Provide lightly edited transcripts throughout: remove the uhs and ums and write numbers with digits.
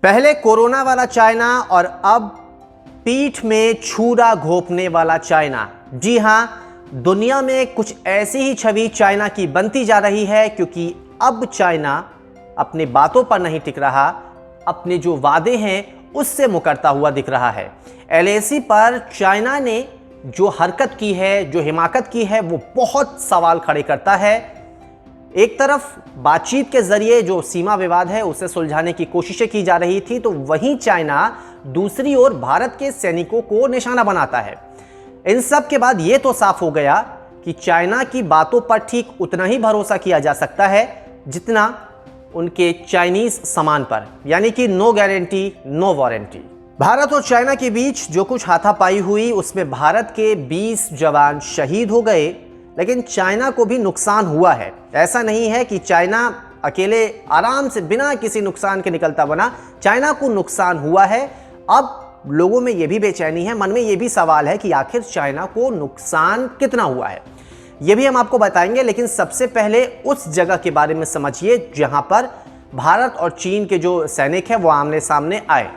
पहले कोरोना वाला चाइना और अब पीठ में छुरा घोंपने वाला चाइना। जी हां, दुनिया में कुछ ऐसी ही छवि चाइना की बनती जा रही है, क्योंकि अब चाइना अपनी बातों पर नहीं टिक रहा, अपने जो वादे हैं उससे मुकरता हुआ दिख रहा है। एलएसी पर चाइना ने जो हरकत की है, जो हिमाकत की है, वो बहुत सवाल खड़े करता है। एक तरफ बातचीत के जरिए जो सीमा विवाद है उसे सुलझाने की कोशिशें की जा रही थी, तो वहीं चाइना दूसरी ओर भारत के सैनिकों को निशाना बनाता है। इन सब के बाद यह तो साफ हो गया कि चाइना की बातों पर ठीक उतना ही भरोसा किया जा सकता है जितना उनके चाइनीज सामान पर, यानी कि no guarantee no warranty. Bharat और चाइना के बीच जो कुछ हाथापाई हुई उसमें भारत के 20 जवान शहीद हो गए, लेकिन चाइना को भी नुकसान हुआ है। ऐसा नहीं है कि चाइना अकेले आराम से बिना किसी नुकसान के निकलता बना, चाइना को नुकसान हुआ है। अब लोगों में यह भी बेचैनी है, मन में यह भी सवाल है कि आखिर चाइना को नुकसान कितना हुआ है। यह भी हम आपको बताएंगे, लेकिन सबसे पहले उस जगह के बारे में समझिए जहां पर भारत और चीन के जो सैनिक हैं वो आमने सामने आए।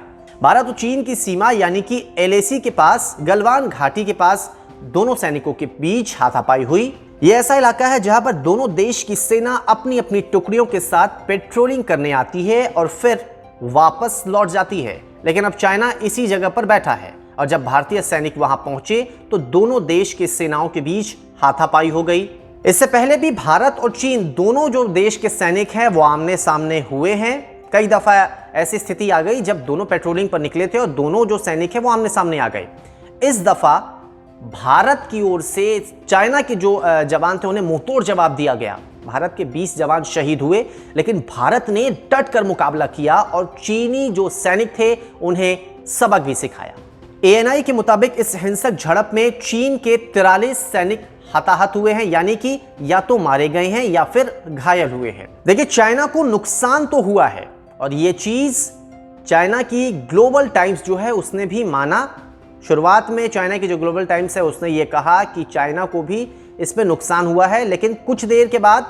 भारत और चीन की सीमा यानी कि एलएसी के पास, गलवान घाटी के पास दोनों सैनिकों के बीच हाथापाई हुई। यह ऐसा इलाका है जहां पर दोनों देश की सेना अपनी अपनी टुकड़ियों के साथ पेट्रोलिंग करने आती है और फिर वापस लौट जाती है। लेकिन अब चाइना इसी जगह पर बैठा है और जब भारतीय सैनिक वहां पहुंचे तो दोनों देश की सेनाओं के बीच हाथापाई हो गई। इससे पहले भी भारत और चीन दोनों जो देश के सैनिक हैं वो आमने सामने हुए हैं। कई दफा ऐसी स्थिति आ गई जब दोनों पेट्रोलिंग पर निकले थे और दोनों जो सैनिक हैं वो आमने सामने आ गए। इस दफा भारत की ओर से चाइना के जो जवान थे उन्हें मुंहतोड़ जवाब दिया गया। भारत के 20 जवान शहीद हुए, लेकिन भारत ने डट कर मुकाबला किया और चीनी जो सैनिक थे उन्हें सबक भी सिखाया। एएनआई के मुताबिक इस हिंसक झड़प में चीन के 43 सैनिक हताहत हुए हैं, यानी कि या तो मारे गए हैं या फिर घायल हुए हैं। देखिए, चाइना को नुकसान तो हुआ है और ये चीज चाइना की ग्लोबल टाइम्स जो है उसने भी माना। शुरुआत में चाइना की जो ग्लोबल टाइम्स है उसने ये कहा कि चाइना को भी इसमें नुकसान हुआ है, लेकिन कुछ देर के बाद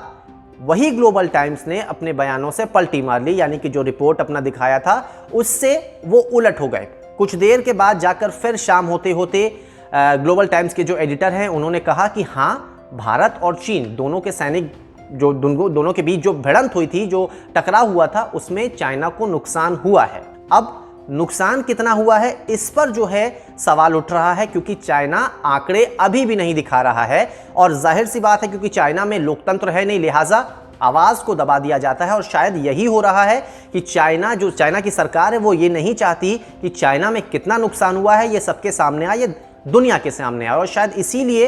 वही ग्लोबल टाइम्स ने अपने बयानों से पलटी मार ली, यानी कि जो रिपोर्ट अपना दिखाया था उससे वो उलट हो गए। कुछ देर के बाद जाकर फिर शाम होते होते ग्लोबल टाइम्स के जो एडिटर हैं उन्होंने कहा कि हाँ, भारत और चीन दोनों के सैनिक जो दोनों के बीच जो भिड़ंत हुई थी, जो टकराव हुआ था, उसमें चाइना को नुकसान हुआ है। अब नुकसान कितना हुआ है इस पर जो है सवाल उठ रहा है, क्योंकि चाइना आंकड़े अभी भी नहीं दिखा रहा है और जाहिर सी बात है क्योंकि चाइना में लोकतंत्र है नहीं, लिहाजा आवाज को दबा दिया जाता है। और शायद यही हो रहा है कि चाइना की सरकार है वो ये नहीं चाहती कि चाइना में कितना नुकसान हुआ है ये सबके सामने आए, ये दुनिया के सामने आए, और शायद इसीलिए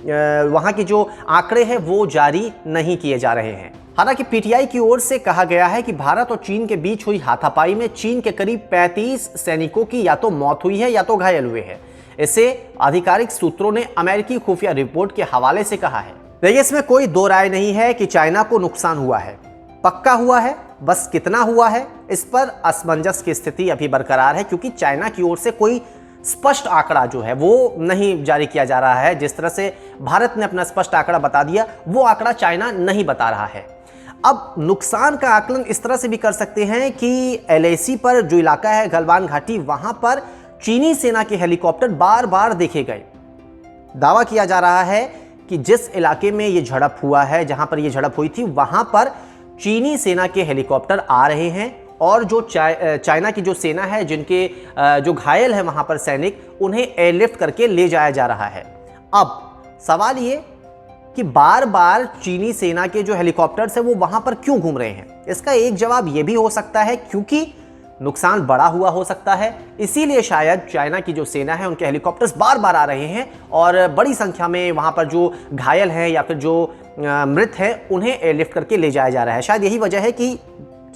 वहां के जो आंकड़े हैं वो जारी नहीं किए जा रहे हैं। हालांकि पीटीआई की ओर से कहा गया है कि भारत और चीन के बीच हुई हाथापाई में चीन के करीब 35 सैनिकों की या तो मौत हुई है या तो घायल हुए हैं। इसे आधिकारिक सूत्रों ने अमेरिकी खुफिया रिपोर्ट के हवाले से कहा है। देखिए, इसमें कोई दो राय नहीं है कि चाइना को नुकसान हुआ है, पक्का हुआ है, बस कितना हुआ है इस पर असमंजस की स्थिति अभी बरकरार है, क्योंकि चाइना की ओर से कोई स्पष्ट आंकड़ा जो है वो नहीं जारी किया जा रहा है। जिस तरह से भारत ने अपना स्पष्ट आंकड़ा बता दिया, वो आंकड़ा चाइना नहीं बता रहा है। अब नुकसान का आकलन इस तरह से भी कर सकते हैं कि एलएसी पर जो इलाका है गलवान घाटी, वहां पर चीनी सेना के हेलीकॉप्टर बार बार देखे गए। दावा किया जा रहा है कि जिस इलाके में ये झड़प हुआ है, जहां पर ये झड़प हुई थी, वहां पर चीनी सेना के हेलीकॉप्टर आ रहे हैं और जो चाइना की जो सेना है, जिनके जो घायल है वहां पर सैनिक, उन्हें एयरलिफ्ट करके ले जाया जा रहा है। अब सवाल ये कि बार बार चीनी सेना के जो हेलीकॉप्टर्स है वो वहां पर क्यों घूम रहे हैं? इसका एक जवाब ये भी हो सकता है क्योंकि नुकसान बड़ा हुआ हो सकता है, इसीलिए शायद चाइना की जो सेना है उनके हेलीकॉप्टर्स बार बार आ रहे हैं और बड़ी संख्या में वहां पर जो घायल हैं या फिर जो मृत हैं उन्हें एयरलिफ्ट करके ले जाया जा रहा है। शायद यही वजह है कि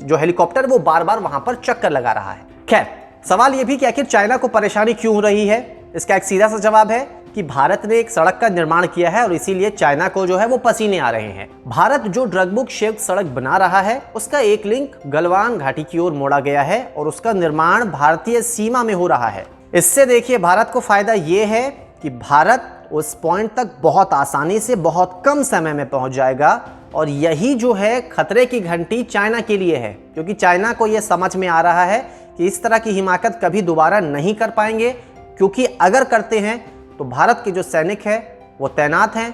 जो हेलीकॉप्टर वो बार बार वहां पर चक्कर लगा रहा है। खैर, सवाल यह भी कि आखिर चाइना को परेशानी क्यों हो रही है? इसका एक सीधा सा जवाब है कि भारत ने एक सड़क का निर्माण किया है और इसीलिए चाइना को जो है वो पसीने आ रहे हैं। भारत जो ड्रगबुक शेप सड़क बना रहा है उसका एक लिंक गलवान घाटी की ओर मोड़ा गया है और उसका निर्माण भारतीय सीमा में हो रहा है। इससे देखिए, भारत को फायदा ये है कि भारत उस पॉइंट तक बहुत आसानी से बहुत कम समय में पहुंच जाएगा और यही जो है खतरे की घंटी चाइना के लिए है, क्योंकि चाइना को यह समझ में आ रहा है कि इस तरह की हिमाकत कभी दोबारा नहीं कर पाएंगे, क्योंकि अगर करते हैं तो भारत के जो सैनिक हैं वो तैनात हैं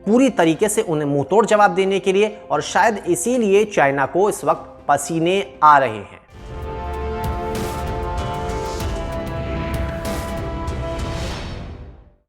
पूरी तरीके से उन्हें मुंहतोड़ जवाब देने के लिए, और शायद इसीलिए चाइना को इस वक्त पसीने आ रहे हैं।